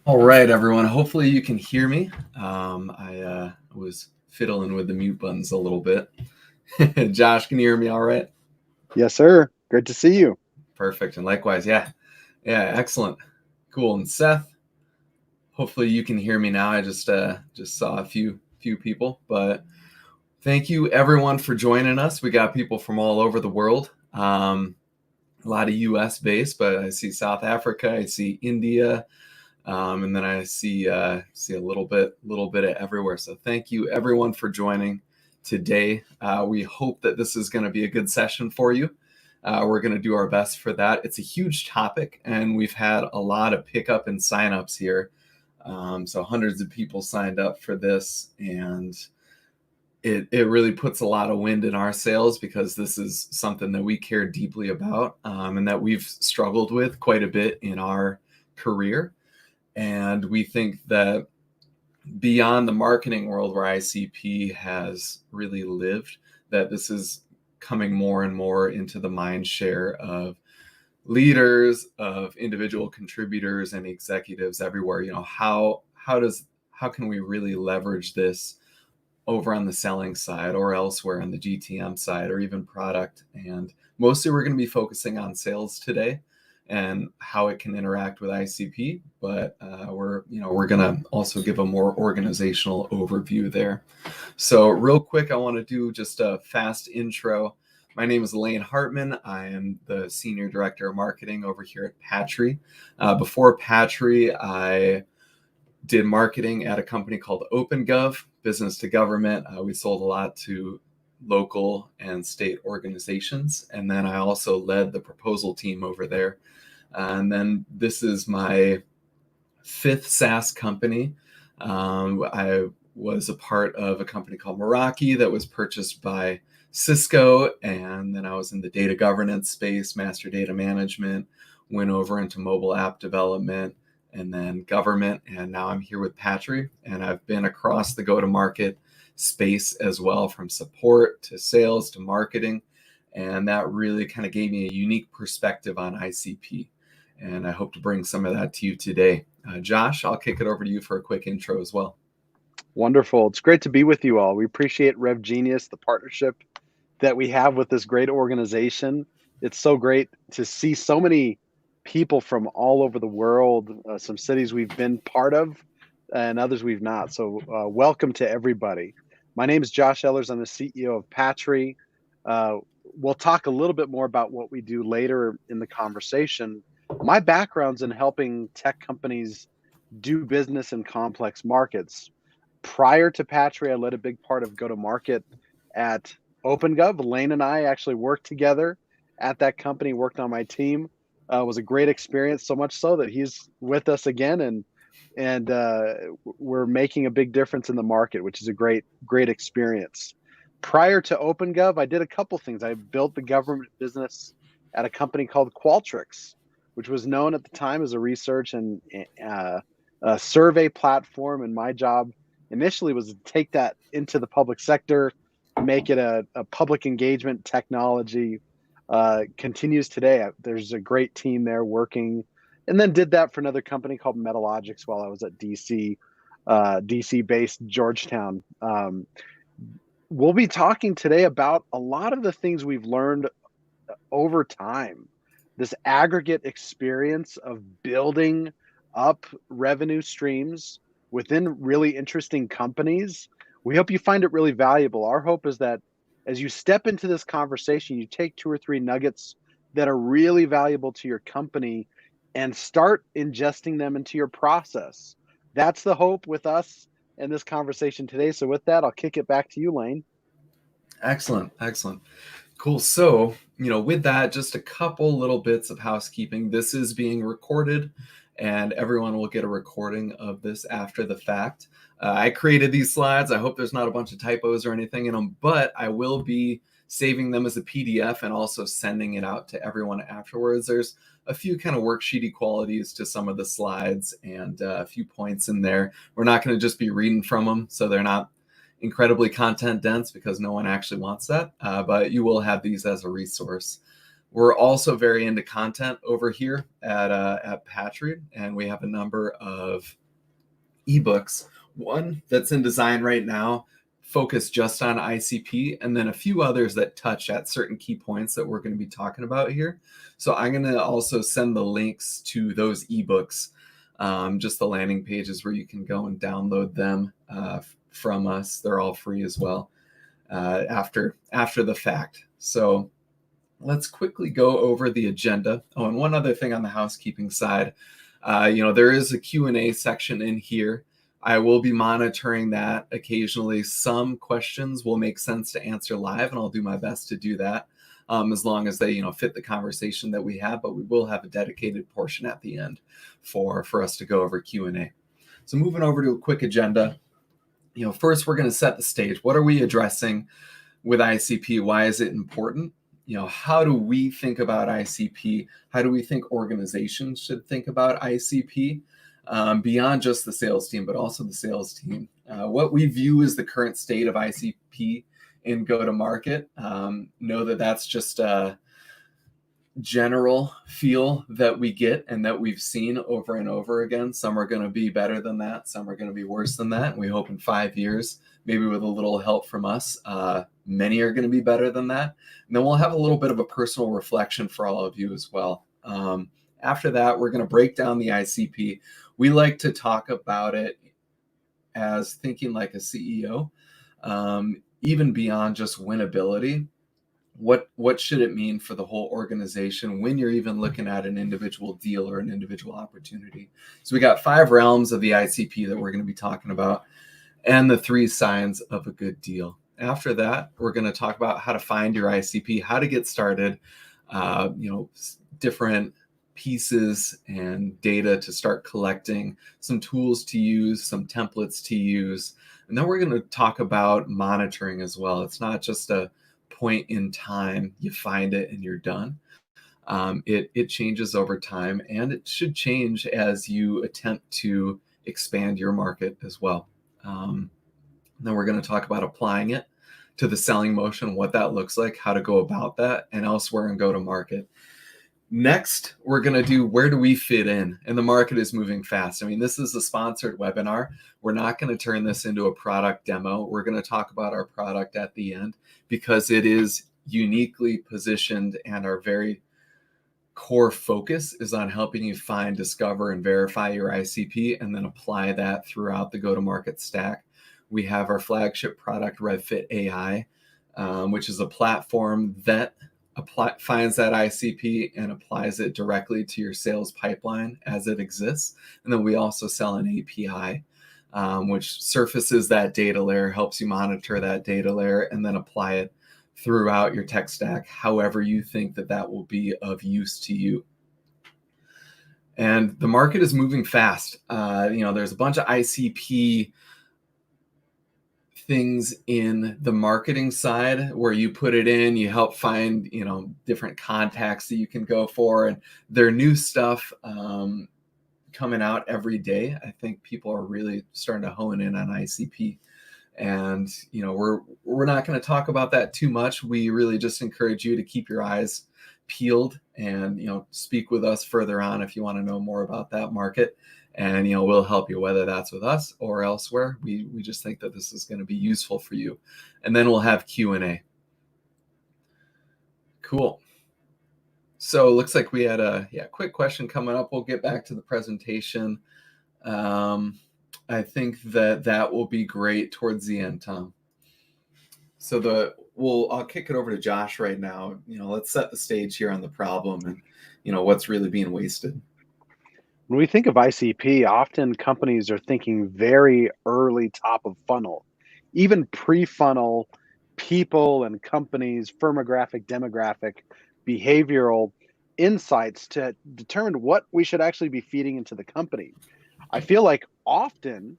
All right, everyone. Hopefully you can hear me. I was fiddling with the mute buttons a little bit. Josh, can you hear me all right? Yes, sir. Great to see you. Perfect. And likewise, yeah. Excellent. Cool. And Seth, hopefully you can hear me now. I just saw a few people, but thank you everyone for joining us. We got people from all over the world. A lot of US based, but I see South Africa, I see India. And then I see a little bit of everywhere. So thank you everyone for joining today. We hope that this is going to be a good session for you. We're going to do our best for that. It's a huge topic, and we've had a lot of pickup and signups here. So hundreds of people signed up for this, and it really puts a lot of wind in our sails because this is something that we care deeply about, and that we've struggled with quite a bit in our career. And we think that beyond the marketing world where ICP has really lived, that this is coming more and more into the mind share of leaders, of individual contributors and executives everywhere. You know, how can we really leverage this over on the selling side or elsewhere on the GTM side or even product? And mostly we're going to be focusing on sales today and how it can interact with ICP, but we're going to also give a more organizational overview there. So real quick, I want to do just a fast intro. My name is Lane Hartman. I am the Senior Director of Marketing over here at Patri. Before Patri, I did marketing at a company called OpenGov, business to government. We sold a lot to local and state organizations. And then I also led the proposal team over there. And then this is my fifth SaaS company. I was a part of a company called Meraki that was purchased by Cisco. And then I was in the data governance space, master data management, went over into mobile app development, and then government. And now I'm here with Patri, and I've been across the go-to-market space as well, from support to sales to marketing. And that really kind of gave me a unique perspective on ICP. And I hope to bring some of that to you today. Josh, I'll kick it over to you for a quick intro as well. Wonderful. It's great to be with you all. We appreciate Rev Genius, the partnership that we have with this great organization. It's so great to see so many people from all over the world, some cities we've been part of and others we've not. So welcome to everybody. My name is Josh Ellers. I'm the CEO of Patri. We'll talk a little bit more about what we do later in the conversation. My background's in helping tech companies do business in complex markets. Prior to Patri, I led a big part of go-to-market at OpenGov. Lane and I actually worked together at that company, worked on my team. It was a great experience, so much so that he's with us again, and we're making a big difference in the market, which is a great experience. Prior to OpenGov, I did a couple things. I built the government business at a company called Qualtrics, which was known at the time as a research and a survey platform. And my job initially was to take that into the public sector, make it a public engagement technology. Continues today. There's a great team there working, and then did that for another company called Metalogics while I was at DC based Georgetown. We'll be talking today about a lot of the things we've learned over time, this aggregate experience of building up revenue streams within really interesting companies. We hope you find it really valuable. Our hope is that as you step into this conversation, you take 2 or 3 nuggets that are really valuable to your company and start ingesting them into your process. That's the hope with us in this conversation today. So with that, I'll kick it back to you, Lane. Excellent. Cool. So, with that, just a couple little bits of housekeeping. This is being recorded, and everyone will get a recording of this after the fact. I created these slides. I hope there's not a bunch of typos or anything in them, but I will be saving them as a PDF and also sending it out to everyone afterwards. There's a few kind of worksheety qualities to some of the slides and a few points in there. We're not going to just be reading from them, so they're not incredibly content dense because no one actually wants that, but you will have these as a resource. We're also very into content over here at Patri, and we have a number of ebooks. One that's in design right now, focused just on ICP, and then a few others that touch at certain key points that we're going to be talking about here. So I'm going to also send the links to those ebooks, just the landing pages where you can go and download them from us. They're all free as well after the fact. So let's quickly go over the agenda. Oh, and one other thing on the housekeeping side, there is a Q&A section in here. I will be monitoring that occasionally. Some questions will make sense to answer live, and I'll do my best to do that as long as they, fit the conversation that we have. But we will have a dedicated portion at the end for us to go over Q&A. So moving over to a quick agenda. First we're going to set the stage. What are we addressing with ICP? Why is it important? How do we think about ICP? How do we think organizations should think about ICP beyond just the sales team, but also the sales team? What we view as the current state of ICP in go-to-market. Know that that's just a general feel that we get and that we've seen over and over again. Some are going to be better than that. Some are going to be worse than that. And we hope in 5 years, maybe with a little help from us, many are going to be better than that. And then we'll have a little bit of a personal reflection for all of you as well. After that, we're going to break down the ICP. We like to talk about it as thinking like a CEO, even beyond just winnability. What should it mean for the whole organization when you're even looking at an individual deal or an individual opportunity? So we got 5 realms of the ICP that we're going to be talking about, and the 3 signs of a good deal. After that, we're going to talk about how to find your ICP, how to get started, different pieces and data to start collecting, some tools to use, some templates to use. And then we're going to talk about monitoring as well. It's not just a point in time, you find it and you're done. It changes over time, and it should change as you attempt to expand your market as well. Then we're going to talk about applying it to the selling motion, what that looks like, how to go about that, and elsewhere and go to market. Next, we're going to do where do we fit in? And the market is moving fast. I mean, this is a sponsored webinar. We're not going to turn this into a product demo. We're going to talk about our product at the end because it is uniquely positioned, and our very core focus is on helping you find, discover, and verify your ICP, and then apply that throughout the go-to-market stack. We have our flagship product, RevFit AI, which is a platform that finds that ICP and applies it directly to your sales pipeline as it exists. And then we also sell an API, which surfaces that data layer, helps you monitor that data layer, and then apply it throughout your tech stack, however you think that will be of use to you. And the market is moving fast. There's a bunch of ICP things in the marketing side where you put it in, you help find, different contacts that you can go for, and their new stuff coming out every day. I think people are really starting to hone in on ICP, and we're not going to talk about that too much. We really just encourage you to keep your eyes peeled and speak with us further on if you want to know more about that market. And we'll help you, whether that's with us or elsewhere. We just think that this is going to be useful for you. And then we'll have Q&A. Cool. So it looks like we had a quick question coming up. We'll get back to the presentation. I think that will be great towards the end, Tom. So I'll kick it over to Josh right now. Let's set the stage here on the problem and what's really being wasted. When we think of ICP, often companies are thinking very early top of funnel, even pre-funnel people and companies, firmographic, demographic, behavioral insights to determine what we should actually be feeding into the company. I feel like often,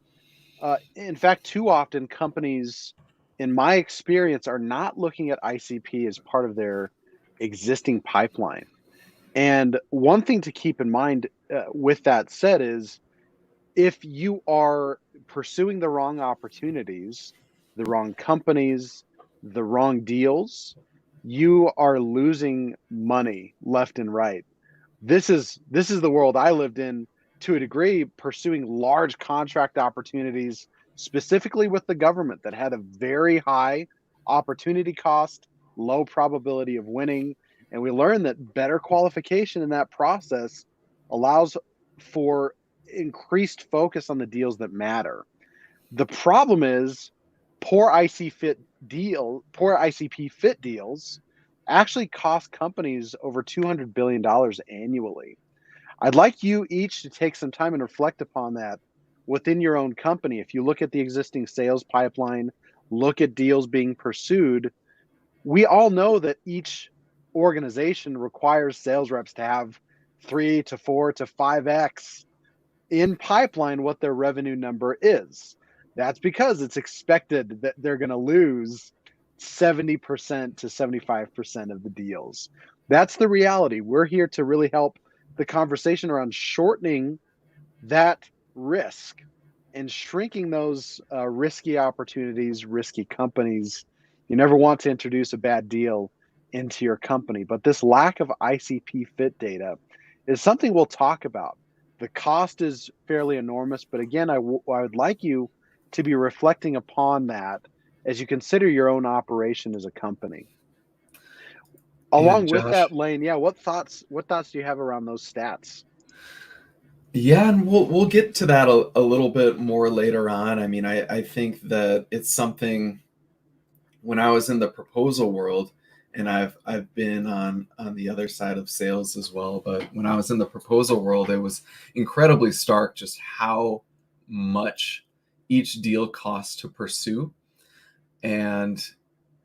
in fact, too often, companies, in my experience, are not looking at ICP as part of their existing pipeline. And one thing to keep in mind with that said is, if you are pursuing the wrong opportunities, the wrong companies, the wrong deals, you are losing money left and right. This is the world I lived in to a degree, pursuing large contract opportunities, specifically with the government that had a very high opportunity cost, low probability of winning. And we learned that better qualification in that process allows for increased focus on the deals that matter. The problem is poor ICP fit deals actually cost companies over $200 billion annually. I'd like you each to take some time and reflect upon that within your own company. If you look at the existing sales pipeline, look at deals being pursued, we all know that each organization requires sales reps to have 3 to 4 to 5x in pipeline what their revenue number is. That's because it's expected that they're going to lose 70% to 75% of the deals. That's the reality. We're here to really help the conversation around shortening that risk and shrinking those risky opportunities, risky companies. You never want to introduce a bad deal into your company, but this lack of ICP fit data is something we'll talk about. The cost is fairly enormous, but again, I would like you to be reflecting upon that as you consider your own operation as a company. Yeah, Along with Josh. that, Lane, yeah, what thoughts do you have around those stats? Yeah, and we'll get to that a little bit more later on. I mean, I think that it's something when I was in the proposal world, and I've been on the other side of sales as well. But when I was in the proposal world, it was incredibly stark just how much each deal costs to pursue, and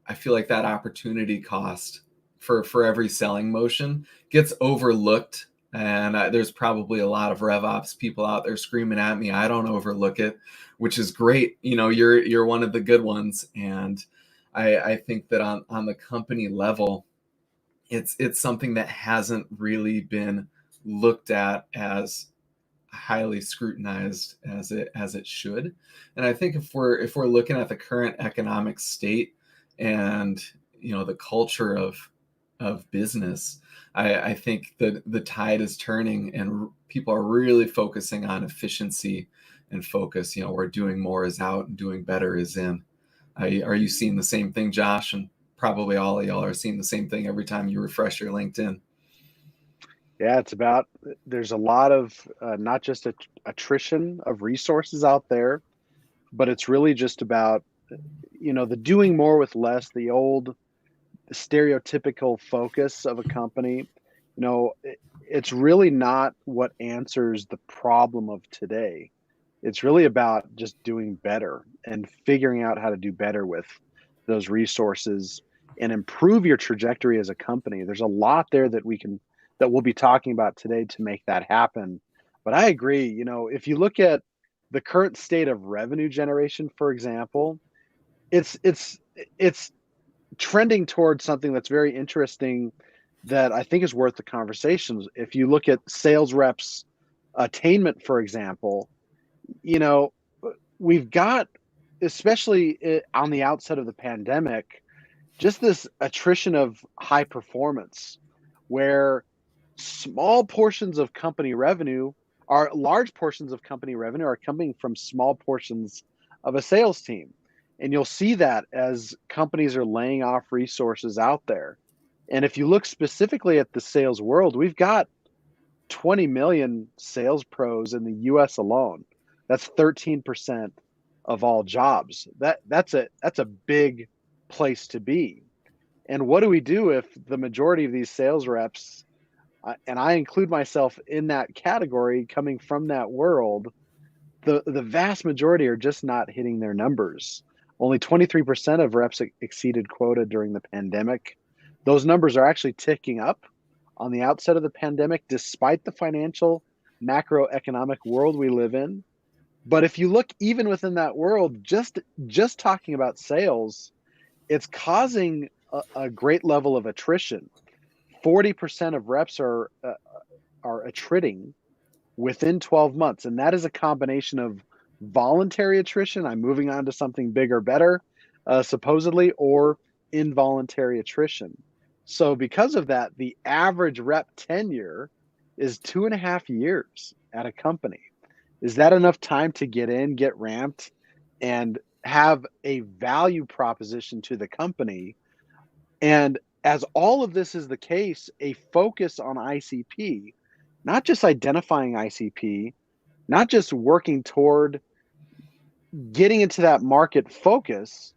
I feel like that opportunity cost for every selling motion gets overlooked. And there's probably a lot of RevOps people out there screaming at me. I don't overlook it, which is great. You know, you're one of the good ones. And I think that on the company level, it's something that hasn't really been looked at as highly scrutinized as it should. And I think if we're looking at the current economic state and the culture of business, I think that the tide is turning and people are really focusing on efficiency and focus. Where doing more is out and doing better is in. Are you seeing the same thing, Josh? And probably all of y'all are seeing the same thing every time you refresh your LinkedIn. Yeah, there's a lot of not just attrition of resources out there, but it's really just about, the doing more with less, the old stereotypical focus of a company. It's really not what answers the problem of today. It's really about just doing better and figuring out how to do better with those resources and improve your trajectory as a company. There's a lot there that we'll be talking about today to make that happen. But I agree, if you look at the current state of revenue generation, for example, it's trending towards something that's very interesting that I think is worth the conversation. If you look at sales reps attainment, for example, you know, we've got, especially on the outset of the pandemic, just this attrition of high performance where small portions of company revenue are large portions of company revenue are coming from small portions of a sales team. And you'll see that as companies are laying off resources out there. And if you look specifically at the sales world, we've got 20 million sales pros in the US alone. That's 13% of all jobs. That's a big place to be. And what do we do if the majority of these sales reps, and I include myself in that category coming from that world, the vast majority are just not hitting their numbers. Only 23% of reps exceeded quota during the pandemic. Those numbers are actually ticking up on the outset of the pandemic, despite the financial macroeconomic world we live in. But if you look even within that world, just talking about sales, it's causing a great level of attrition. 40% of reps are attriting within 12 months. And that is a combination of voluntary attrition. I'm moving on to something bigger, better, supposedly, or involuntary attrition. So because of that, the average rep tenure is 2.5 years at a company. Is that enough time to get in, get ramped, and have a value proposition to the company? And as all of this is the case, a focus on ICP, not just identifying ICP, not just working toward getting into that market focus,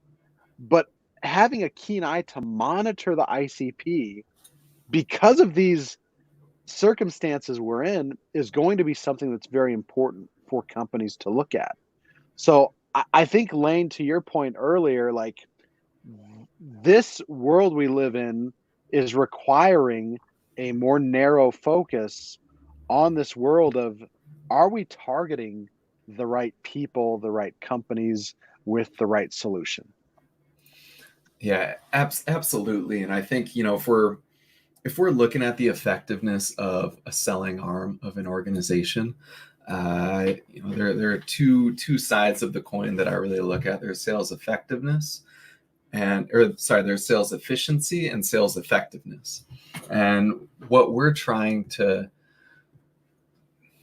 but having a keen eye to monitor the ICP because of these circumstances we're in is going to be something that's very important for companies to look at. So I think, Lane, to your point earlier, like this world we live in is requiring a more narrow focus on this world of, are we targeting the right people, the right companies with the right solution? Yeah, absolutely. And I think, if we're looking at the effectiveness of a selling arm of an organization, there are two sides of the coin that I really look at. There's sales effectiveness there's sales efficiency and sales effectiveness. And what we're trying to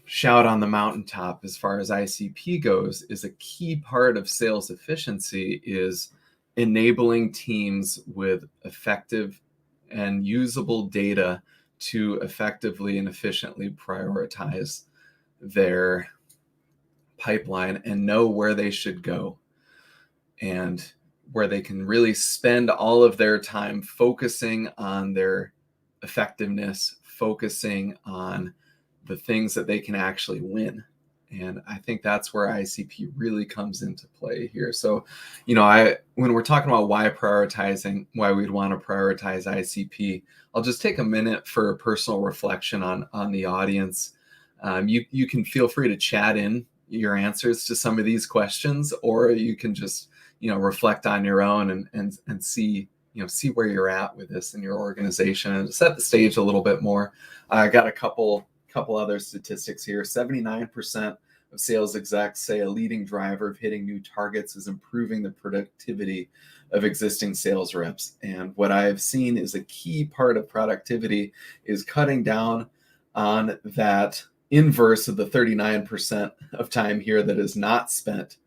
shout on the mountaintop as far as ICP goes is a key part of sales efficiency is enabling teams with effective and usable data to effectively and efficiently prioritize their pipeline and know where they should go, and where they can really spend all of their time focusing on their effectiveness, focusing on the things that they can actually win. And I think that's where ICP really comes into play here. So, when we're talking about why we'd want to prioritize ICP, I'll just take a minute for a personal reflection on the audience. You can feel free to chat in your answers to some of these questions, or you can just reflect on your own and see where you're at with this in your organization and set the stage a little bit more. I got a couple other statistics here. 79% of sales execs say a leading driver of hitting new targets is improving the productivity of existing sales reps. And what I've seen is a key part of productivity is cutting down on that inverse of the 39% of time here that is not spent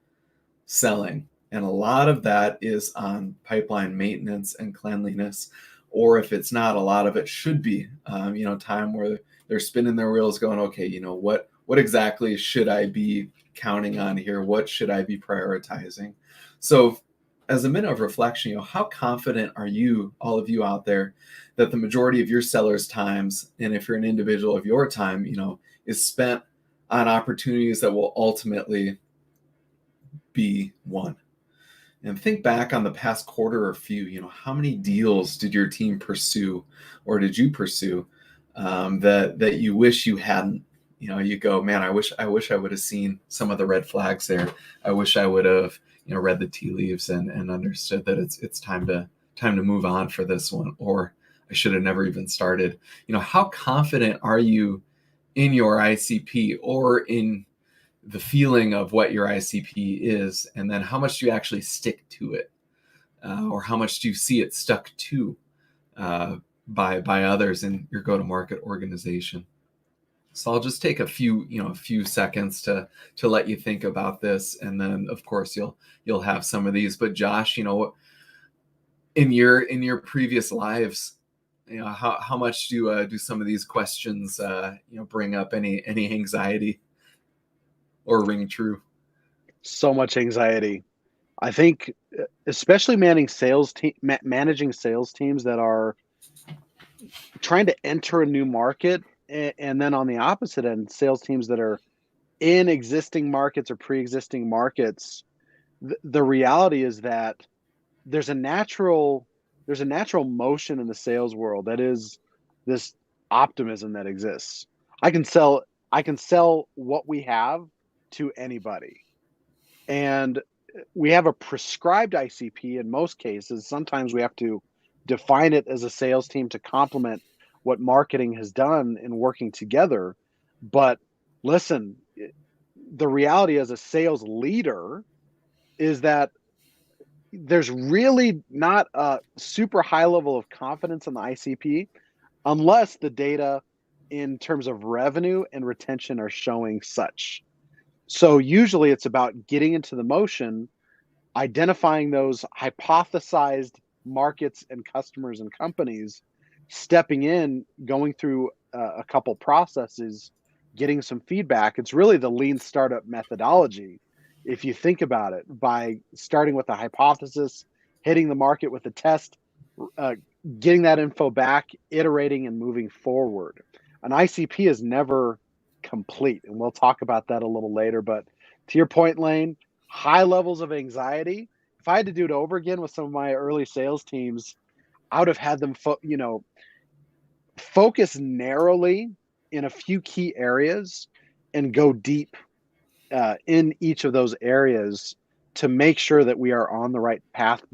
selling. And a lot of that is on pipeline maintenance and cleanliness, or if it's not, a lot of it should be, time where they're spinning their wheels going, okay, what exactly should I be counting on here? What should I be prioritizing? So as a minute of reflection, how confident are you, all of you out there, that the majority of your sellers' times, and if you're an individual of your time, is spent on opportunities that will ultimately be won? And think back on the past quarter or few, how many deals did your team pursue, or did you pursue, that you wish you hadn't? You go, man, I wish I would have seen some of the red flags there. I wish I would have, read the tea leaves and understood that it's time to move on for this one, or I should have never even started. How confident are you in your ICP or in the feeling of what your ICP is, and then how much do you actually stick to it, or how much do you see it stuck to by others in your go-to-market organization? So I'll just take a few seconds to let you think about this, and then of course you'll have some of these. But Josh, in your previous lives, how much do some of these questions bring up any anxiety or ring true? So much anxiety. I think, especially managing sales teams that are trying to enter a new market, and then on the opposite end, sales teams that are in existing markets or pre-existing markets. The reality is that there's a natural motion in the sales world that is this optimism that exists. I can sell what we have to anybody. And we have a prescribed ICP in most cases. Sometimes we have to define it as a sales team to complement what marketing has done in working together. But listen, the reality as a sales leader is that there's really not a super high level of confidence in the ICP unless the data in terms of revenue and retention are showing such. So usually it's about getting into the motion, identifying those hypothesized markets and customers and companies, stepping in, going through a couple processes, getting some feedback. It's really the lean startup methodology. If you think about it, by starting with a hypothesis, hitting the market with a test, uh, getting that info back, iterating and moving forward. An ICP is never complete, and we'll talk about that a little later. But to your point, Lane, high levels of anxiety. If I had to do it over again with some of my early sales teams, I would have had them, focus narrowly in a few key areas and go deep in each of those areas to make sure that we are on the right path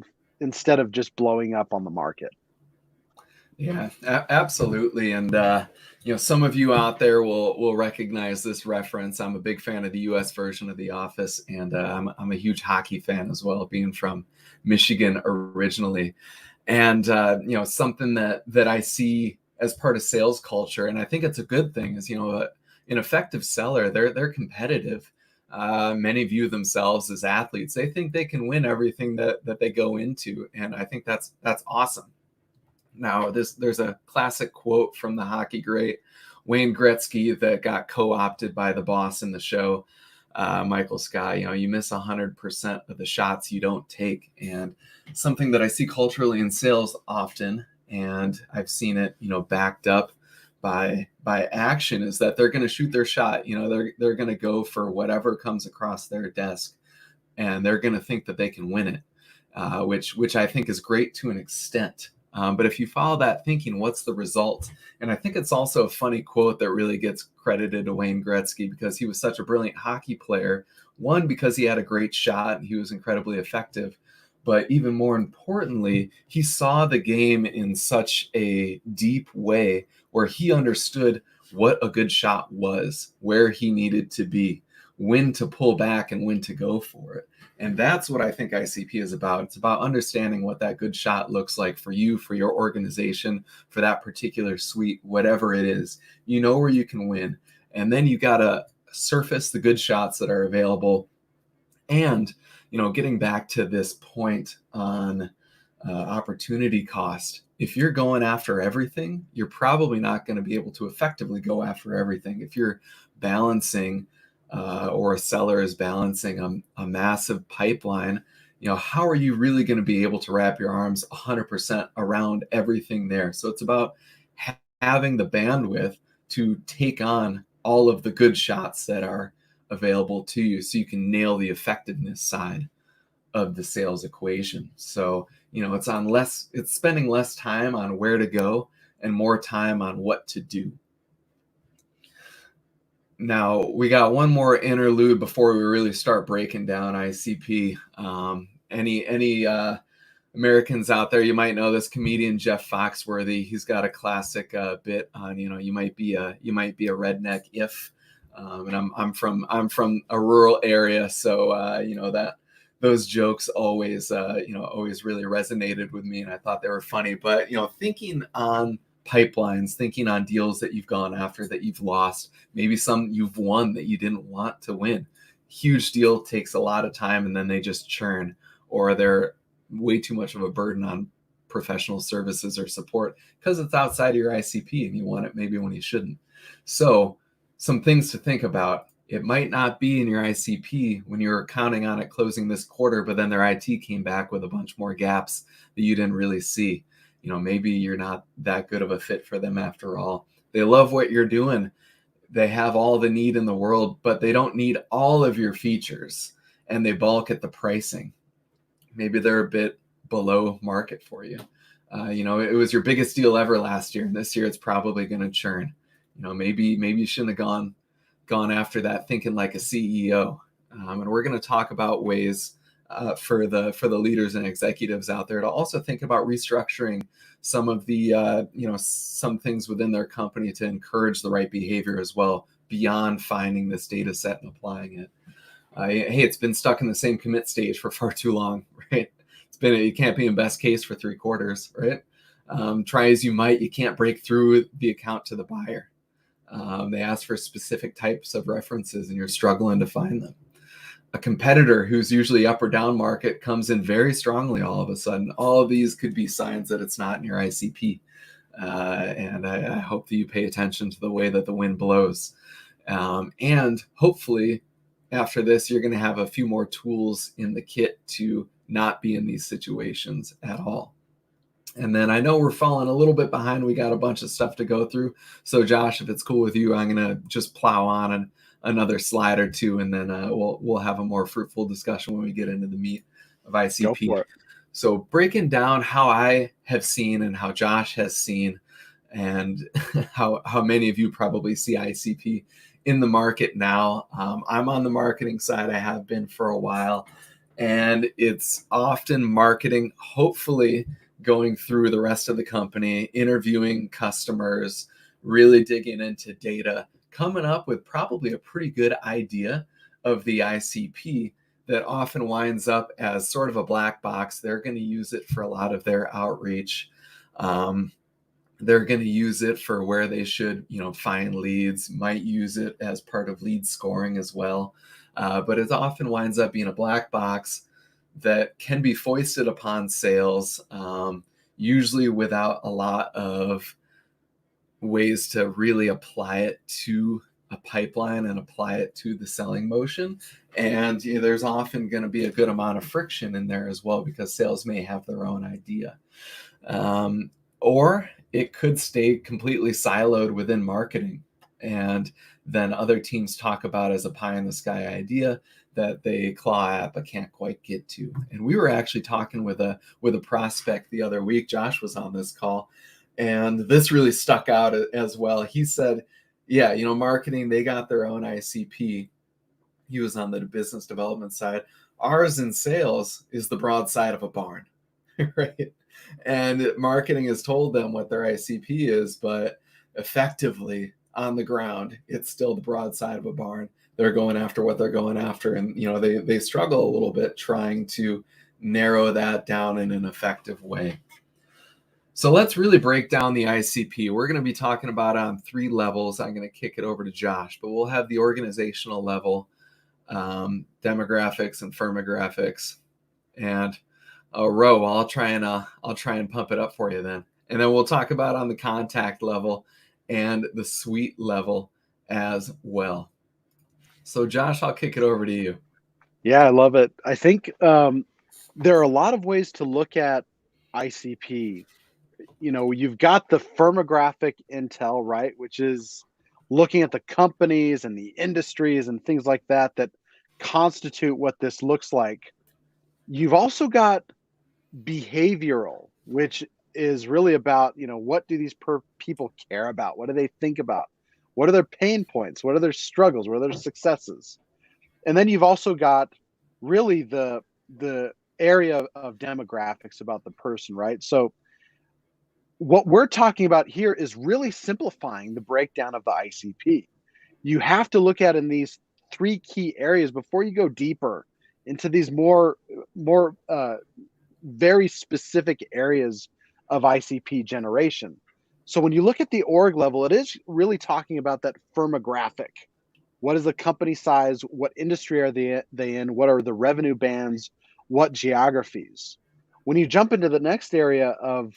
instead of just blowing up on the market. Yeah, absolutely. And some of you out there will recognize this reference. I'm a big fan of the U.S. version of The Office, and I'm a huge hockey fan as well, being from Michigan originally. And something that I see as part of sales culture, and I think it's a good thing, is an effective seller. They're competitive. Many view themselves as athletes. They think they can win everything that they go into, and I think that's awesome. Now, there's a classic quote from the hockey great Wayne Gretzky that got co-opted by the boss in the show, Michael Scott. You miss 100% of the shots you don't take, and something that I see culturally in sales often, and I've seen it, backed up by action, is that they're going to shoot their shot. They're going to go for whatever comes across their desk, and they're going to think that they can win it, which I think is great to an extent. But if you follow that thinking, what's the result? And I think it's also a funny quote that really gets credited to Wayne Gretzky because he was such a brilliant hockey player. One, because he had a great shot and he was incredibly effective. But even more importantly, he saw the game in such a deep way where he understood what a good shot was, where he needed to be, when to pull back and when to go for it. And that's what I think ICP is about. It's about understanding what that good shot looks like for you, for your organization, for that particular suite, whatever it is. You know where you can win. And then you got to surface the good shots that are available. And, getting back to this point on opportunity cost, if you're going after everything, you're probably not going to be able to effectively go after everything. If you're balancing or a seller is balancing a massive pipeline, how are you really going to be able to wrap your arms 100% around everything there? So it's about having the bandwidth to take on all of the good shots that are available to you so you can nail the effectiveness side of the sales equation. So, it's spending less time on where to go and more time on what to do. Now, we got one more interlude before we really start breaking down ICP. Any Americans out there, you might know this comedian Jeff Foxworthy. He's got a classic bit on, you might be a redneck if, and I'm from a rural area, so that those jokes always really resonated with me, and I thought they were funny. But thinking on pipelines, thinking on deals that you've gone after that you've lost, maybe some you've won that you didn't want to win. Huge deal takes a lot of time and then they just churn, or they're way too much of a burden on professional services or support because it's outside of your ICP and you want it maybe when you shouldn't. So some things to think about. It might not be in your ICP when you're counting on it closing this quarter, but then their IT came back with a bunch more gaps that you didn't really see. Maybe you're not that good of a fit for them after all. They love what you're doing. They have all the need in the world, but they don't need all of your features, and they balk at the pricing. Maybe they're a bit below market for you. It was your biggest deal ever last year, and this year it's probably going to churn. Maybe you shouldn't have gone after that thinking like a CEO. And we're going to talk about ways for the leaders and executives out there to also think about restructuring some of the some things within their company to encourage the right behavior as well, beyond finding this data set and applying it. Hey, it's been stuck in the same commit stage for far too long, right? you can't be in best case for 3/4, right? Try as you might, you can't break through the account to the buyer. They ask for specific types of references and you're struggling to find them. A competitor who's usually up or down market comes in very strongly all of a sudden. All of these could be signs that it's not in your ICP. And I hope that you pay attention to the way that the wind blows. And hopefully after this, you're going to have a few more tools in the kit to not be in these situations at all. And then I know we're falling a little bit behind. We got a bunch of stuff to go through. So Josh, if it's cool with you, I'm going to just plow on another slide or two, and then we'll have a more fruitful discussion when we get into the meat of ICP. Go for it. So breaking down how I have seen and how Josh has seen, and how many of you probably see ICP in the market now. I'm on the marketing side. I have been for a while, and it's often marketing, hopefully going through the rest of the company, interviewing customers, really digging into data, coming up with probably a pretty good idea of the ICP that often winds up as sort of a black box. They're going to use it for a lot of their outreach. They're going to use it for where they should, find leads, might use it as part of lead scoring as well. But it often winds up being a black box that can be foisted upon sales, usually without a lot of ways to really apply it to a pipeline and apply it to the selling motion. And there's often going to be a good amount of friction in there as well, because sales may have their own idea. Or it could stay completely siloed within marketing. And then other teams talk about as a pie in the sky idea that they claw at but can't quite get to. And we were actually talking with a prospect the other week. Josh was on this call, and this really stuck out as well. He said, yeah, marketing, they got their own ICP. He was on the business development side. Ours in sales is the broadside of a barn, right? And marketing has told them what their ICP is, but effectively on the ground, it's still the broadside of a barn. They're going after what they're going after. And, they struggle a little bit trying to narrow that down in an effective way. So let's really break down the ICP. We're going to be talking about on 3 levels. I'm going to kick it over to Josh, but we'll have the organizational level, demographics and firmographics, and Ro. I'll try and pump it up for you then. And then we'll talk about on the contact level and the suite level as well. So Josh, I'll kick it over to you. Yeah, I love it. I think there are a lot of ways to look at ICP. You've got the firmographic intel, right, which is looking at the companies and the industries and things like that constitute what this looks like. You've also got behavioral, which is really about, what do these people care about? What do they think about? What are their pain points? What are their struggles? What are their successes? And then you've also got really the area of demographics about the person, right? So what we're talking about here is really simplifying the breakdown of the ICP. You have to look at in these 3 key areas before you go deeper into these more very specific areas of ICP generation. So when you look at the org level, it is really talking about that firmographic. What is the company size? What industry are they in? What are the revenue bands? What geographies? When you jump into the next area of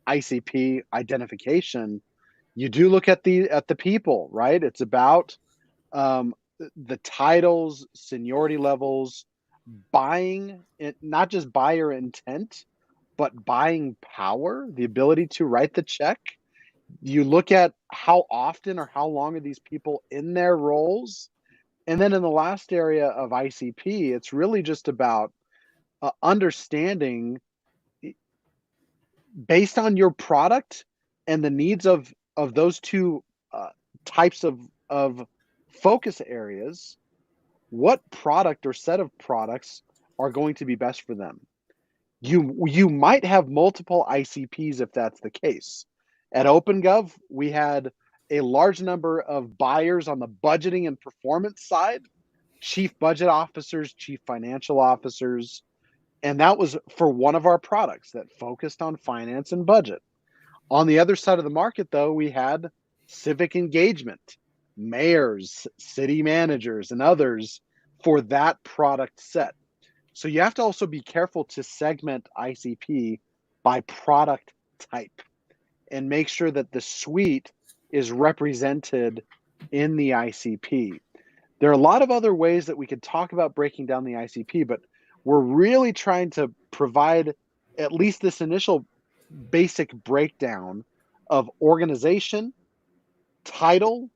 ICP identification, you do look at the people, right? It's about the titles, seniority levels, buying, not just buyer intent, but buying power, the ability to write the check. You look at how often or how long are these people in their roles. And then in the last area of ICP, it's really just about understanding, based on your product and the needs of those 2 types of focus areas, what product or set of products are going to be best for them. You might have multiple ICPs if that's the case. At OpenGov, we had a large number of buyers on the budgeting and performance side, chief budget officers, chief financial officers. And that was for one of our products that focused on finance and budget. On the other side of the market, though, we had civic engagement, mayors, city managers, and others for that product set. So you have to also be careful to segment ICP by product type and make sure that the suite is represented in the ICP. There are a lot of other ways that we could talk about breaking down the ICP, but we're really trying to provide at least this initial basic breakdown of organization, title,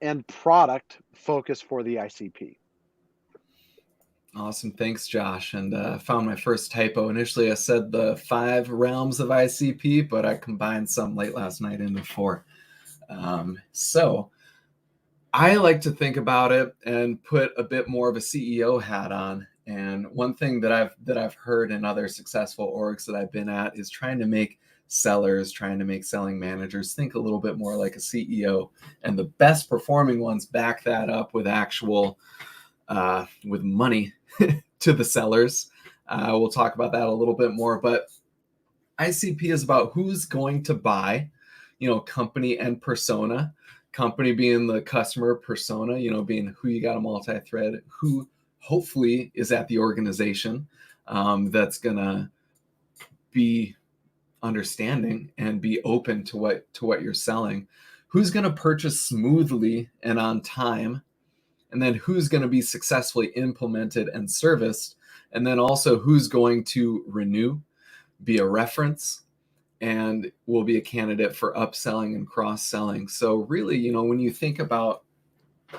and product focus for the ICP. Awesome. Thanks, Josh. And I found my first typo. Initially, I said the 5 realms of ICP, but I combined some late last night into 4. So I like to think about it and put a bit more of a CEO hat on. And one thing that I've heard in other successful orgs that I've been at is trying to make sellers, trying to make selling managers think a little bit more like a CEO. And the best performing ones back that up with actual with money to the sellers. We'll talk about that a little bit more, but ICP is about who's going to buy, company and persona. Company being the customer, persona, being who you got a multi-thread, who hopefully is at the organization that's gonna be understanding and be open to what you're selling. Who's gonna purchase smoothly and on time, and then who's going to be successfully implemented and serviced, and then also who's going to renew, be a reference, and will be a candidate for upselling and cross-selling. So really, when you think about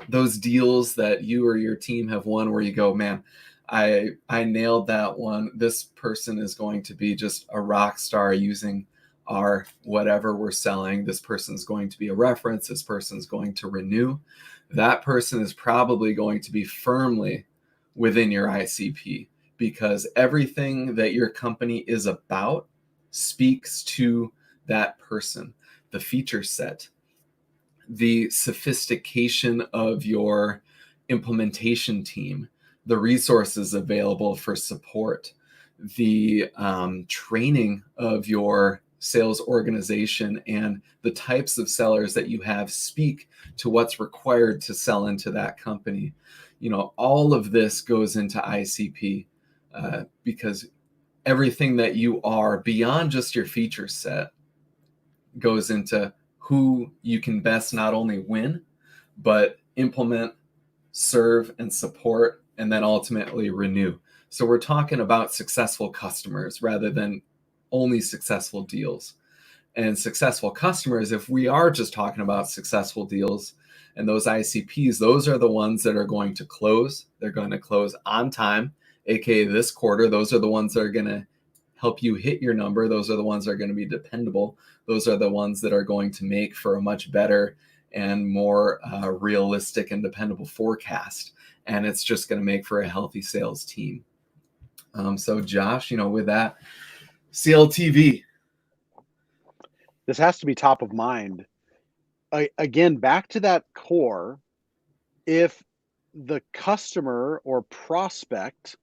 those deals that you or your team have won where you go, man, I nailed that one. This person is going to be just a rock star using our whatever we're selling. This person's going to be a reference. This person's going to renew. That person is probably going to be firmly within your ICP because everything that your company is about speaks to that person. The feature set, the sophistication of your implementation team, the resources available for support, the training of your sales organization, and the types of sellers that you have speak to what's required to sell into that company. All of this goes into ICP because everything that you are beyond just your feature set goes into who you can best not only win, but implement, serve, and support, and then ultimately renew. So we're talking about successful customers rather than only successful deals. And successful customers, if we are just talking about successful deals and those ICPs, those are the ones that are going to close. They're going to close on time, aka this quarter. Those are the ones that are going to help you hit your number. Those are the ones that are going to be dependable. Those are the ones that are going to make for a much better and more realistic and dependable forecast. And it's just going to make for a healthy sales team. So Josh, with that, CLTV. This has to be top of mind. Again, back to that core, if the customer or prospect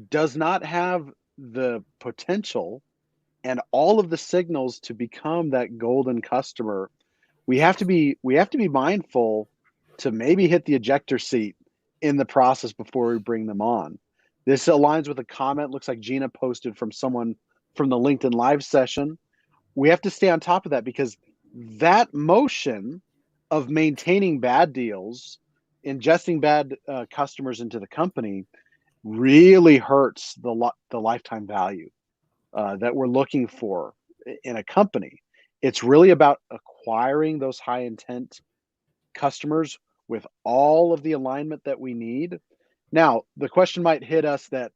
does not have the potential and all of the signals to become that golden customer, we have to be mindful to maybe hit the ejector seat in the process before we bring them on. This aligns with a comment looks like Gina posted from someone from the LinkedIn Live session. We have to stay on top of that because that motion of maintaining bad deals, ingesting bad customers into the company really hurts the lifetime value that we're looking for in a company. It's really about acquiring those high intent customers with all of the alignment that we need. Now, the question might hit us that,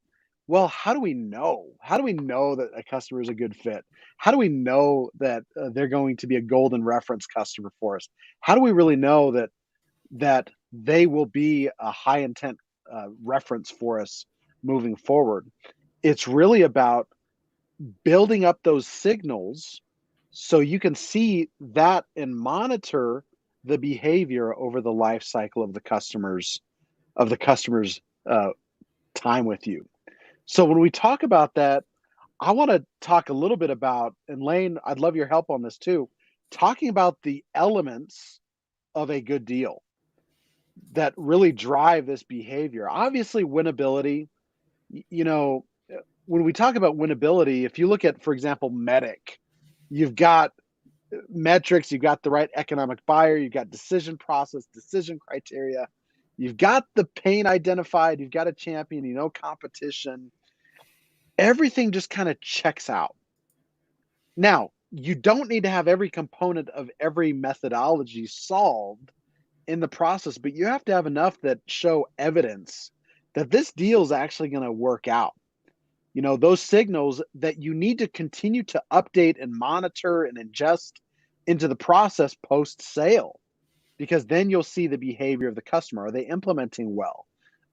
well, how do we know? How do we know that a customer is a good fit? How do we know that they're going to be a golden reference customer for us? How do we really know that they will be a high intent reference for us moving forward? It's really about building up those signals so you can see that and monitor the behavior over the life cycle of the customers time with you. So when we talk about that, I want to talk a little bit about, and Lane, I'd love your help on this too, talking about the elements of a good deal that really drive this behavior. Obviously, winnability, you know, when we talk about winnability, if you look at, for example, Medic, you've got metrics, you've got the right economic buyer, you've got decision process, decision criteria, you've got the pain identified, you've got a champion, competition. Everything just kind of checks out. Now, you don't need to have every component of every methodology solved in the process, but you have to have enough that show evidence that this deal is actually going to work out. Those signals that you need to continue to update and monitor and ingest into the process post sale, because then you'll see the behavior of the customer. Are they implementing well?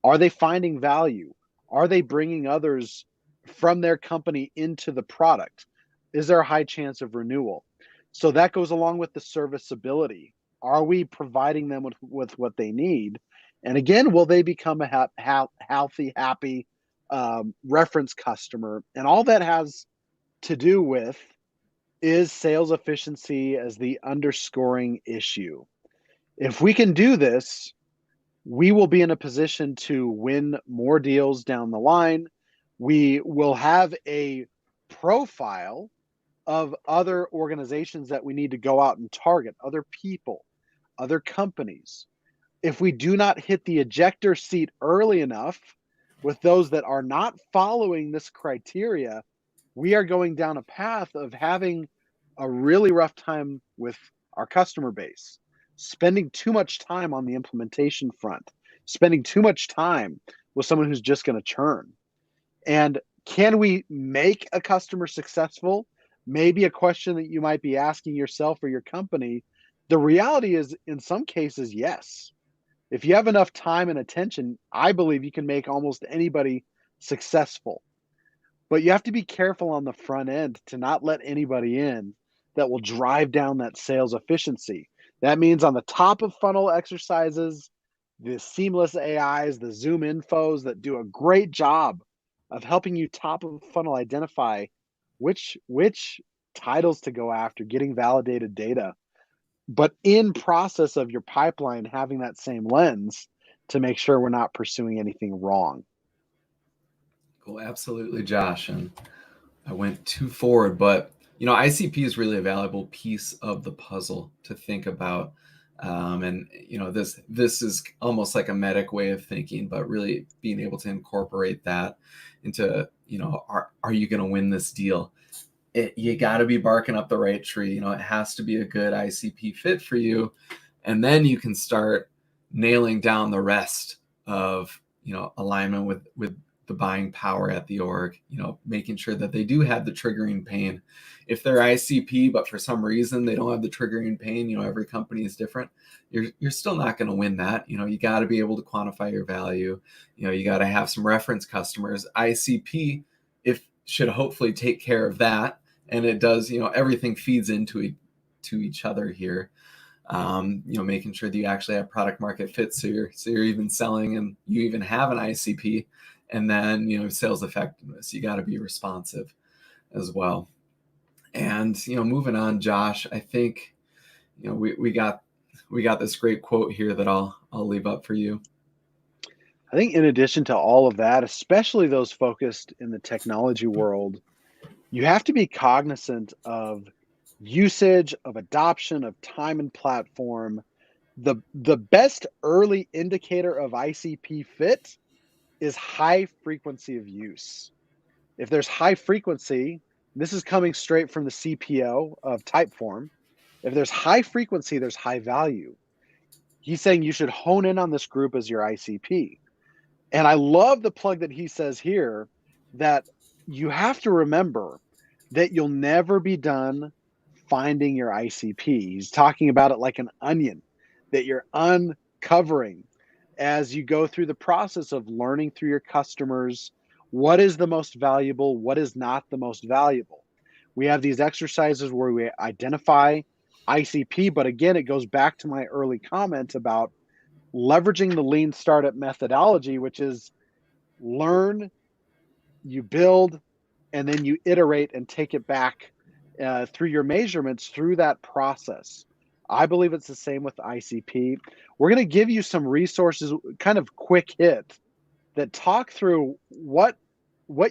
Are they finding value? Are they bringing others from their company into the product? Is there a high chance of renewal? So that goes along with the serviceability. Are we providing them with what they need? And again, will they become a healthy, happy reference customer? And all that has to do with is sales efficiency as the underscoring issue. If we can do this, we will be in a position to win more deals down the line. We will have a profile of other organizations that we need to go out and target, other people, other companies. If we do not hit the ejector seat early enough with those that are not following this criteria, we are going down a path of having a really rough time with our customer base, spending too much time on the implementation front, spending too much time with someone who's just going to churn. And can we make a customer successful? Maybe a question that you might be asking yourself or your company. The reality is, in some cases, yes. If you have enough time and attention, I believe you can make almost anybody successful. But you have to be careful on the front end to not let anybody in that will drive down that sales efficiency. That means on the top of funnel exercises, the seamless AIs, the Zoom infos that do a great job of helping you top of funnel identify which titles to go after, getting validated data. But in process of your pipeline, having that same lens to make sure we're not pursuing anything wrong. Cool, absolutely, Josh. And I went too forward, but ICP is really a valuable piece of the puzzle to think about. And this is almost like a medic way of thinking, but really being able to incorporate that into, are you going to win this deal? You got to be barking up the right tree. It has to be a good ICP fit for you, and then you can start nailing down the rest of alignment with the buying power at the org, making sure that they do have the triggering pain. If they're ICP, but for some reason they don't have the triggering pain, every company is different. You're still not going to win that. You got to be able to quantify your value. You got to have some reference customers. ICP, should hopefully take care of that. And it does, everything feeds into each other here. Making sure that you actually have product market fit. So you're even selling and you even have an ICP. And then, sales effectiveness, you got to be responsive as well. And, moving on, Josh, I think, we got this great quote here that I'll leave up for you. I think in addition to all of that, especially those focused in the technology world, you have to be cognizant of usage, of adoption, of time and platform. The best early indicator of ICP fit is high frequency of use. If there's high frequency, this is coming straight from the CPO of Typeform. If there's high frequency, there's high value. He's saying you should hone in on this group as your ICP. And I love the plug that he says here that you have to remember that you'll never be done finding your ICP. He's talking about it like an onion that you're uncovering as you go through the process of learning through your customers what is the most valuable, what is not the most valuable. We have these exercises where we identify ICP, but again, it goes back to my early comment about leveraging the lean startup methodology, which is learn, you build, and then you iterate and take it back through your measurements through that process. I believe it's the same with ICP. We're going to give you some resources, kind of quick hit, that talk through what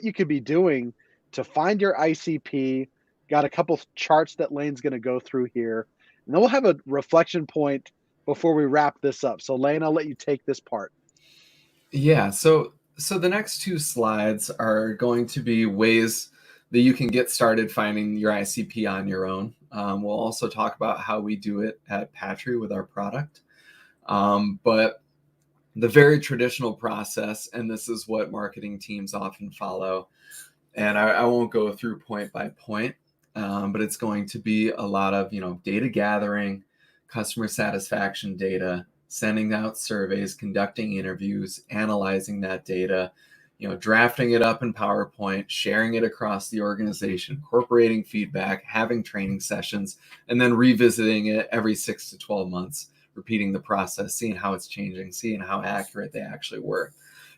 you could be doing to find your ICP. Got a couple charts that Lane's going to go through here, and then we'll have a reflection point before we wrap this up. So Lane, I'll let you take this part. Yeah, so the next two slides are going to be ways that you can get started finding your ICP on your own. We'll also talk about how we do it at Patri with our product. But the very traditional process, and this is what marketing teams often follow, and I won't go through point by point, but it's going to be a lot of data gathering, customer satisfaction data, sending out surveys, conducting interviews, analyzing that data, drafting it up in PowerPoint, sharing it across the organization, incorporating feedback, having training sessions, and then revisiting it every 6 to 12 months, repeating the process, seeing how it's changing, seeing how accurate they actually were.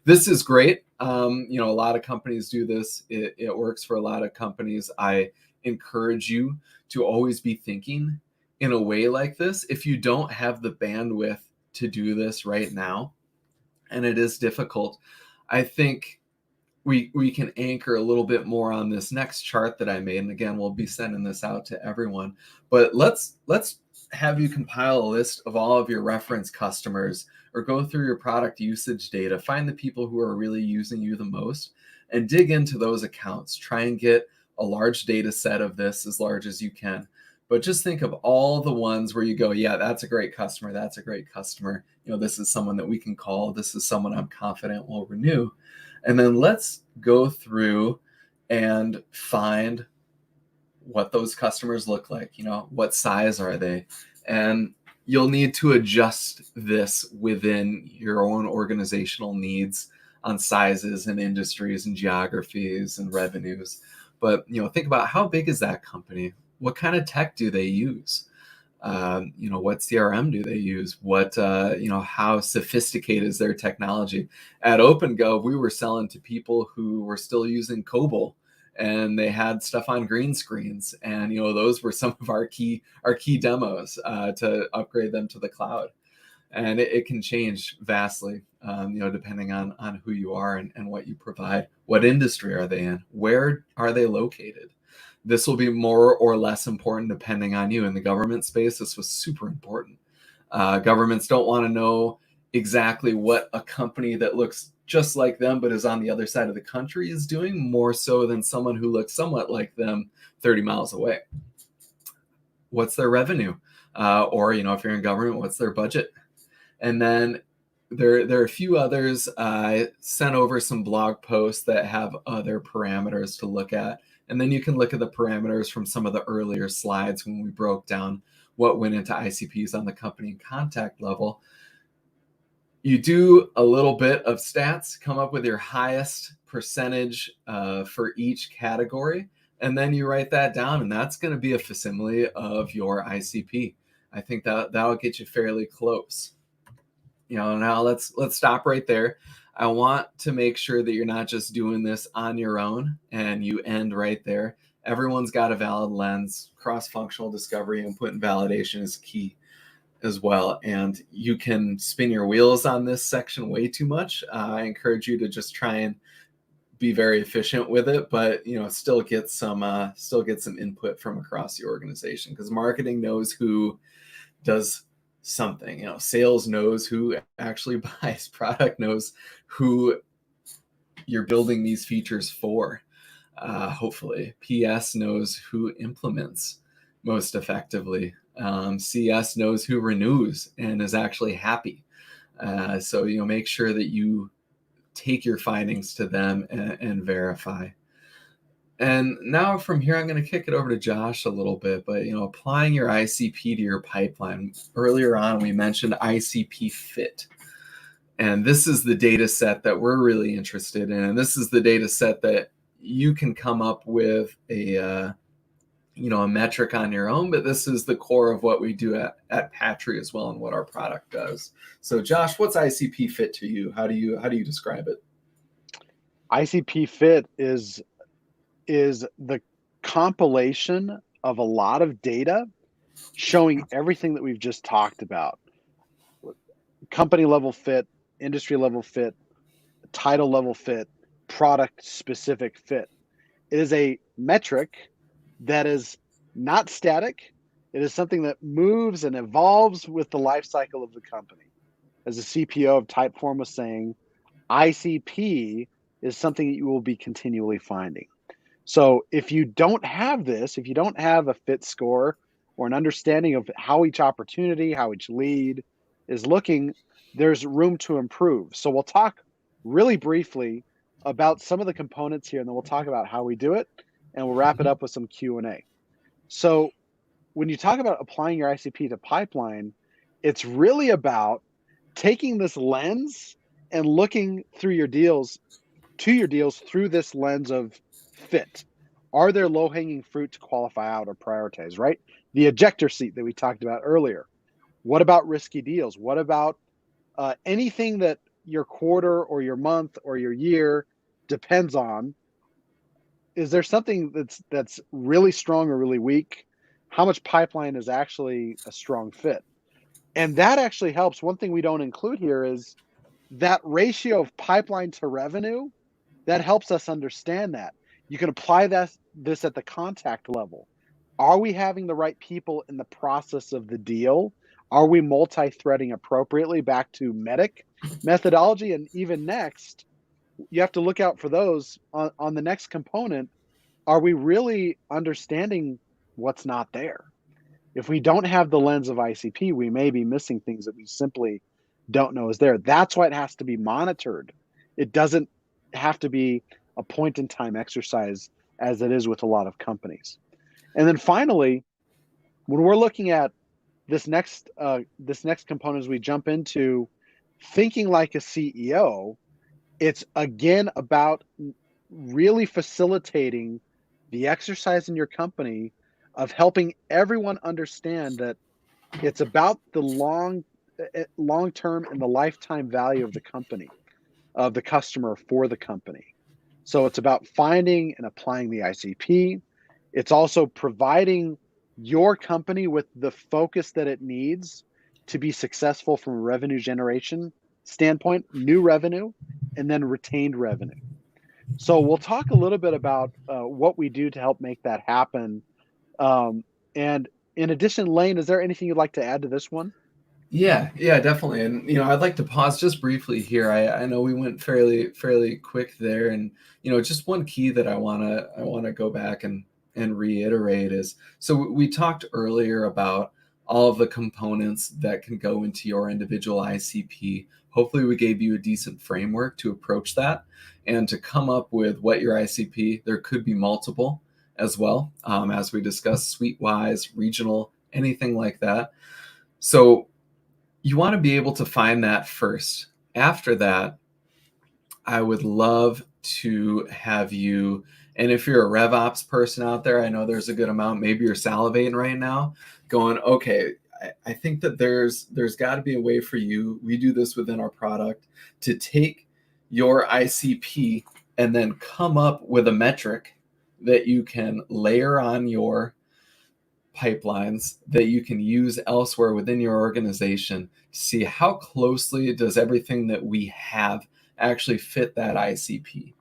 This is great. A lot of companies do this. It works for a lot of companies. I encourage you to always be thinking in a way like this. If you don't have the bandwidth to do this right now, and it is difficult, I think we can anchor a little bit more on this next chart that I made. And again, we'll be sending this out to everyone. But let's have you compile a list of all of your reference customers, or go through your product usage data, find the people who are really using you the most, and dig into those accounts. Try and get a large data set of this, as large as you can. But just think of all the ones where you go, yeah, that's a great customer. That's a great customer. This is someone that we can call. This is someone I'm confident will renew. And then let's go through and find what those customers look like. What size are they? And you'll need to adjust this within your own organizational needs on sizes and industries and geographies and revenues. But think about, how big is that company? What kind of tech do they use? What CRM do they use? What how sophisticated is their technology? At OpenGov, we were selling to people who were still using COBOL, and they had stuff on green screens, and those were some of our key demos to upgrade them to the cloud. And it can change vastly, depending on who you are and what you provide. What industry are they in? Where are they located? This will be more or less important depending on you. In the government space, this was super important. Governments don't want to know exactly what a company that looks just like them but is on the other side of the country is doing, more so than someone who looks somewhat like them 30 miles away. What's their revenue? Or if you're in government, what's their budget? And then there are a few others. I sent over some blog posts that have other parameters to look at. And then you can look at the parameters from some of the earlier slides when we broke down what went into ICPs on the company and contact level. You do a little bit of stats, come up with your highest percentage for each category, and then you write that down, and that's going to be a facsimile of your ICP. I think that'll get you fairly close. Now let's stop right there. I want to make sure that you're not just doing this on your own and you end right there. Everyone's got a valid lens. Cross-functional discovery, input, and validation is key as well. And you can spin your wheels on this section way too much. I encourage you to just try and be very efficient with it, but still get some input from across the organization, because marketing knows who does something. Sales knows who actually buys. Product knows who you're building these features for. Hopefully, PS knows who implements most effectively. CS knows who renews and is actually happy. So make sure that you take your findings to them and verify. And now from here, I'm going to kick it over to Josh a little bit, but applying your ICP to your pipeline. Earlier on, we mentioned ICP fit. And this is the data set that we're really interested in. And this is the data set that you can come up with a metric on your own, but this is the core of what we do at Patri as well, and what our product does. So Josh, what's ICP fit to you? How do you describe it? ICP Fit is the compilation of a lot of data showing everything that we've just talked about. Company level fit, industry level fit, title level fit, product specific fit. It is a metric that is not static. It is something that moves and evolves with the life cycle of the company. As the CPO of Typeform was saying, ICP is something that you will be continually finding. So if you don't have this, if you don't have a fit score or an understanding of how each opportunity, how each lead is looking, there's room to improve. So we'll talk really briefly about some of the components here, and then we'll talk about how we do it, and we'll wrap it up with some Q&A. So when you talk about applying your ICP to pipeline, it's really about taking this lens and looking through your deals through this lens of fit. Are there low-hanging fruit to qualify out or prioritize, right? The ejector seat that we talked about earlier. What about risky deals? What about anything that your quarter or your month or your year depends on? Is there something that's really strong or really weak? How much pipeline is actually a strong fit? And that actually helps. One thing we don't include here is that ratio of pipeline to revenue. That helps us understand that. You can apply this at the contact level. Are we having the right people in the process of the deal? Are we multi-threading appropriately back to MEDDIC methodology? And even next, you have to look out for those on the next component. Are we really understanding what's not there? If we don't have the lens of ICP, we may be missing things that we simply don't know is there. That's why it has to be monitored. It doesn't have to be a point in time exercise as it is with a lot of companies. And then finally, when we're looking at this next component as we jump into thinking like a CEO, it's again about really facilitating the exercise in your company of helping everyone understand that it's about the long term and the lifetime value of the company, of the customer for the company. So it's about finding and applying the ICP. It's also providing your company with the focus that it needs to be successful from a revenue generation standpoint, new revenue, and then retained revenue. So we'll talk a little bit about what we do to help make that happen. And in addition, Lane, is there anything you'd like to add to this one? Yeah, definitely. And I'd like to pause just briefly here. I know we went fairly quick there, and just one key that I wanna go back and reiterate is, so we talked earlier about all of the components that can go into your individual ICP. Hopefully, we gave you a decent framework to approach that and to come up with what your ICP. There could be multiple as well, as we discussed, suite-wise, regional, anything like that. So you want to be able to find that first. After that, I would love to have you, and if you're a RevOps person out there, I know there's a good amount, maybe you're salivating right now, going, okay, I think that there's got to be a way for you, we do this within our product, to take your ICP and then come up with a metric that you can layer on your pipelines that you can use elsewhere within your organization to see how closely does everything that we have actually fit that ICP.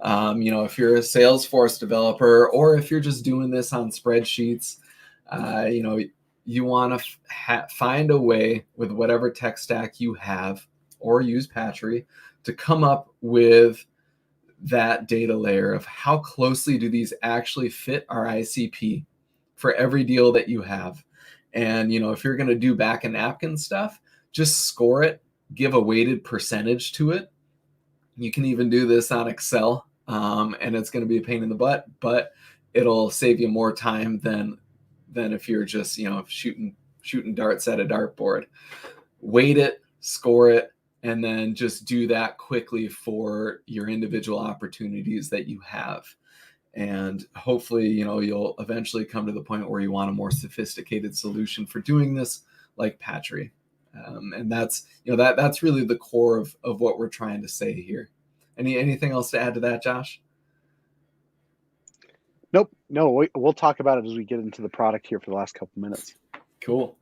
If you're a Salesforce developer, or if you're just doing this on spreadsheets, you want to find a way with whatever tech stack you have, or use Patri, to come up with that data layer of how closely do these actually fit our ICP for every deal that you have. And if you're going to do back and napkin stuff, just score it, give a weighted percentage to it. You can even do this on Excel, and it's going to be a pain in the butt, but it'll save you more time than if you're just shooting darts at a dartboard. Weight it, score it, and then just do that quickly for your individual opportunities that you have. And hopefully, you'll eventually come to the point where you want a more sophisticated solution for doing this, like Patri. And that's really the core of what we're trying to say here. Anything else to add to that, Josh? Nope. No, we'll talk about it as we get into the product here for the last couple minutes. Cool.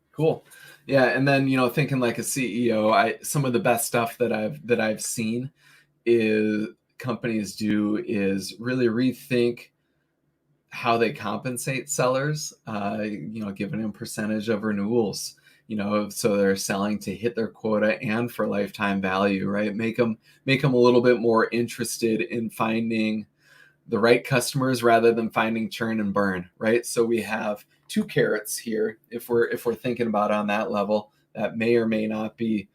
Yeah, and then thinking like a CEO, some of the best stuff that I've seen is companies do is really rethink how they compensate sellers, giving them percentage of renewals, so they're selling to hit their quota and for lifetime value, right? Make them a little bit more interested in finding the right customers rather than finding churn and burn, right? So we have two carrots here. If we're thinking about on that level, that may or may not be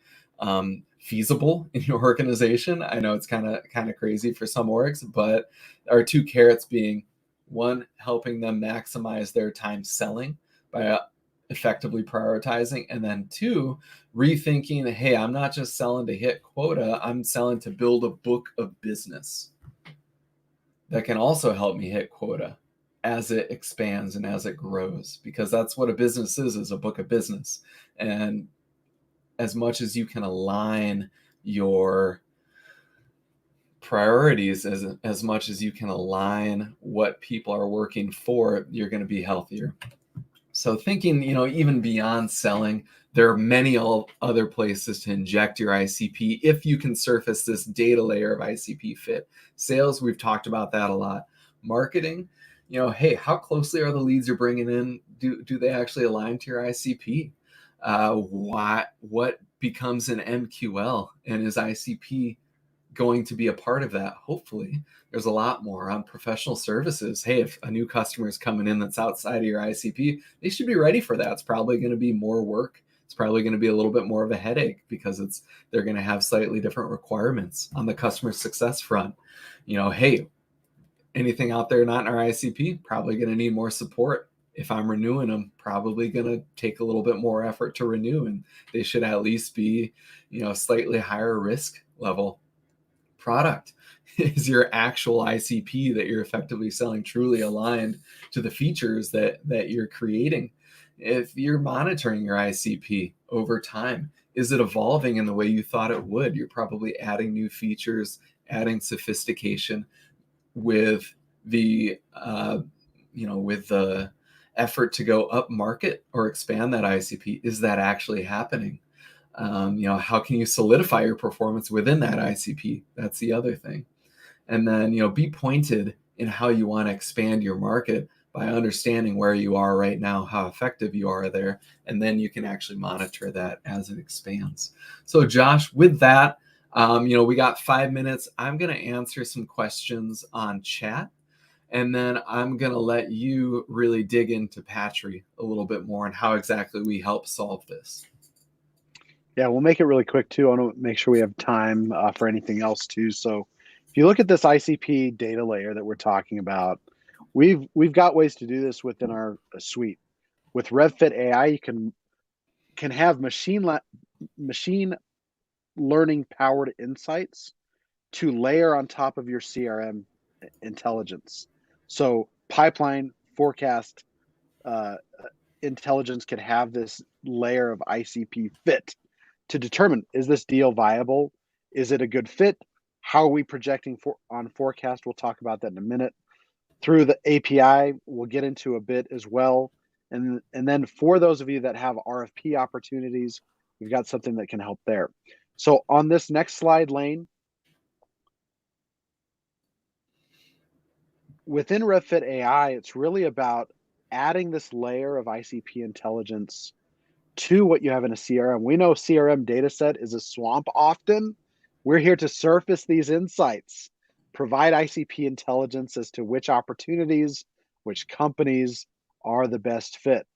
feasible in your organization. I know it's kind of crazy for some orgs, but our two carrots being one, helping them maximize their time selling by effectively prioritizing, and then two, rethinking, hey, I'm not just selling to hit quota, I'm selling to build a book of business that can also help me hit quota as it expands and as it grows, because that's what a business is a book of business. And as much as you can align your priorities, as much as you can align what people are working for, you're going to be healthier. So thinking, even beyond selling, there are many other places to inject your ICP if you can surface this data layer of ICP fit. Sales, we've talked about that a lot. Marketing, hey, how closely are the leads you're bringing in? Do they actually align to your ICP? What becomes an MQL, and is ICP going to be a part of that? Hopefully. There's a lot more on professional services. Hey, if a new customer is coming in that's outside of your ICP, they should be ready for that. It's probably going to be more work. It's probably going to be a little bit more of a headache because they're going to have slightly different requirements on the customer success front. Hey, anything out there not in our ICP, probably going to need more support. If I'm renewing them, probably going to take a little bit more effort to renew, and they should at least be, slightly higher risk level product. Is your actual ICP that you're effectively selling truly aligned to the features that you're creating? If you're monitoring your ICP over time, is it evolving in the way you thought it would? You're probably adding new features, adding sophistication with the with the effort to go up market or expand that ICP. Is that actually happening? How can you solidify your performance within that ICP? That's the other thing. And then, be pointed in how you want to expand your market by understanding where you are right now, how effective you are there, and then you can actually monitor that as it expands. So Josh, with that, we got 5 minutes. I'm going to answer some questions on chat, and then I'm going to let you really dig into Patri a little bit more and how exactly we help solve this. Yeah, we'll make it really quick too. I want to make sure we have time for anything else too. So if you look at this ICP data layer that we're talking about, we've got ways to do this within our suite. With RevFit AI, you can have machine learning powered insights to layer on top of your CRM intelligence. So pipeline forecast intelligence can have this layer of ICP fit to determine, is this deal viable? Is it a good fit? How are we projecting on forecast? We'll talk about that in a minute. Through the API, we'll get into a bit as well. And then for those of you that have RFP opportunities, we've got something that can help there. So on this next slide, Lane, within RevFit AI, it's really about adding this layer of ICP intelligence to what you have in a CRM. We know CRM data set is a swamp often. We're here to surface these insights, provide ICP intelligence as to which opportunities, which companies are the best fit.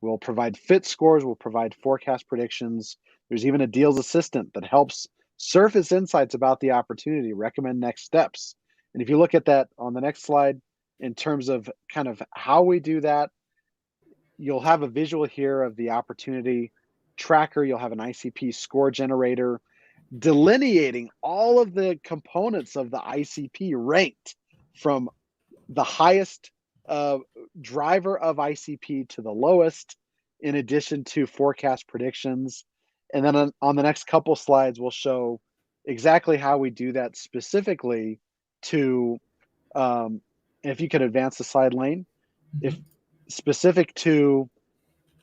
We'll provide fit scores, we'll provide forecast predictions. There's even a deals assistant that helps surface insights about the opportunity, recommend next steps. And if you look at that on the next slide, in terms of kind of how we do that, you'll have a visual here of the opportunity tracker. You'll have an ICP score generator delineating all of the components of the ICP ranked from the highest driver of ICP to the lowest, in addition to forecast predictions. And then on the next couple slides, we'll show exactly how we do that specifically to, if you could advance the slide lane, if Mhm. specific to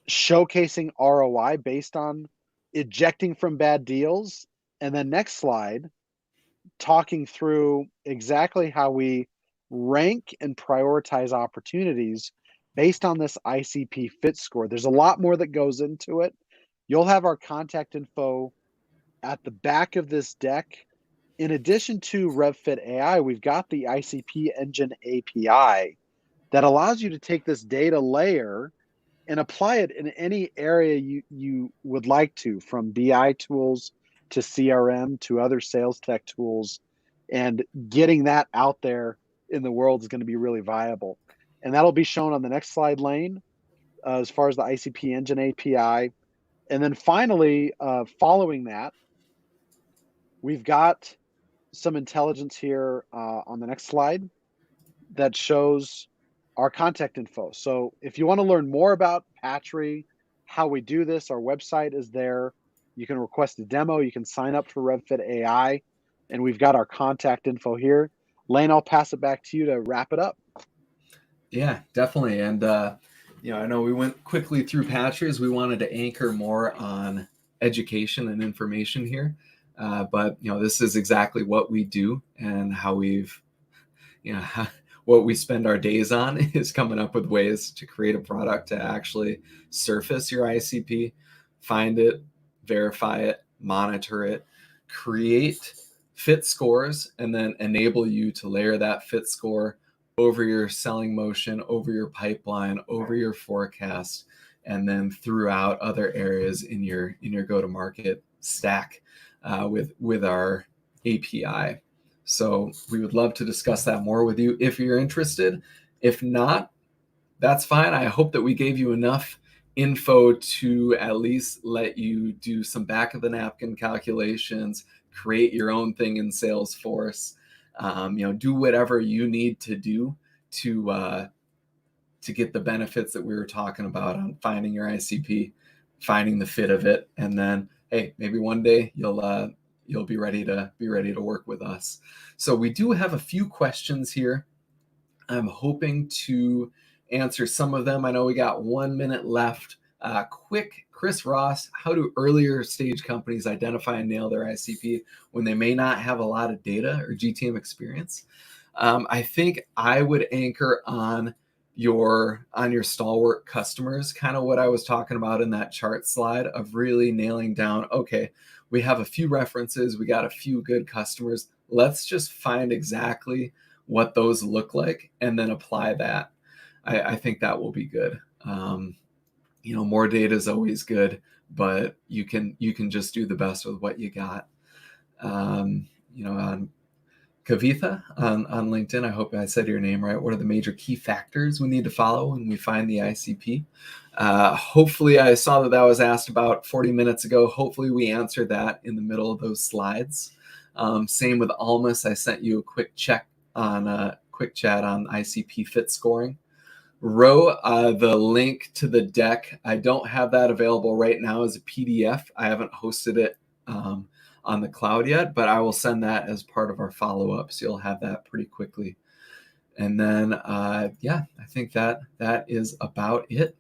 showcasing ROI based on ejecting from bad deals. And then next slide, talking through exactly how we rank and prioritize opportunities based on this ICP fit score. There's a lot more that goes into it. You'll have our contact info at the back of this deck. In addition to RevFit AI, we've got the ICP Engine API that allows you to take this data layer and apply it in any area you would like to, from BI tools to CRM to other sales tech tools. And getting that out there in the world is going to be really viable. And that'll be shown on the next slide lane, as far as the ICP Engine API. And then finally, following that, we've got some intelligence here on the next slide that shows our contact info. So if you want to learn more about Patri, how we do this, our website is there. You can request a demo. You can sign up for RevFit AI, and we've got our contact info here. Lane, I'll pass it back to you to wrap it up. Yeah, definitely. And I know we went quickly through Patches. We wanted to anchor more on education and information here, but this is exactly what we do and how we've you know what we spend our days on is coming up with ways to create a product to actually surface your ICP, find it, verify it, monitor it, create fit scores, and then enable you to layer that fit score over your selling motion, over your pipeline, over your forecast, and then throughout other areas in your go-to-market stack with our API. So we would love to discuss that more with you if you're interested. If not, that's fine. I hope that we gave you enough info to at least let you do some back of the napkin calculations, create your own thing in Salesforce, do whatever you need to do to get the benefits that we were talking about on finding your ICP, finding the fit of it, and then hey, maybe one day you'll be ready to work with us. So we do have a few questions here. I'm hoping to answer some of them. I know we got 1 minute left. Quick, Chris Ross, how do earlier stage companies identify and nail their ICP when they may not have a lot of data or GTM experience? I think I would anchor on your stalwart customers, kind of what I was talking about in that chart slide of really nailing down, okay, we have a few references, we got a few good customers. Let's just find exactly what those look like and then apply that. I think that will be good. More data is always good, but you can just do the best with what you got. On Kavitha on LinkedIn, I hope I said your name right. What are the major key factors we need to follow when we find the ICP? Hopefully, I saw that was asked about 40 minutes ago. Hopefully, we answered that in the middle of those slides. Same with Almas. I sent you a quick chat on ICP fit scoring. Ro, the link to the deck, I don't have that available right now as a PDF. I haven't hosted it on the cloud yet, but I will send that as part of our follow-up, so you'll have that pretty quickly. And then, I think that is about it.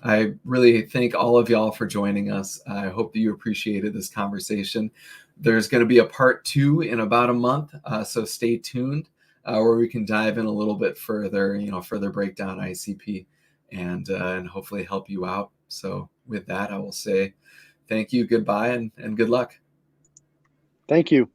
I really thank all of y'all for joining us. I hope that you appreciated this conversation. There's going to be a part 2 in about a month, so stay tuned, where we can dive in a little bit further, further break down ICP and hopefully help you out. So with that, I will say thank you, goodbye, and good luck. Thank you.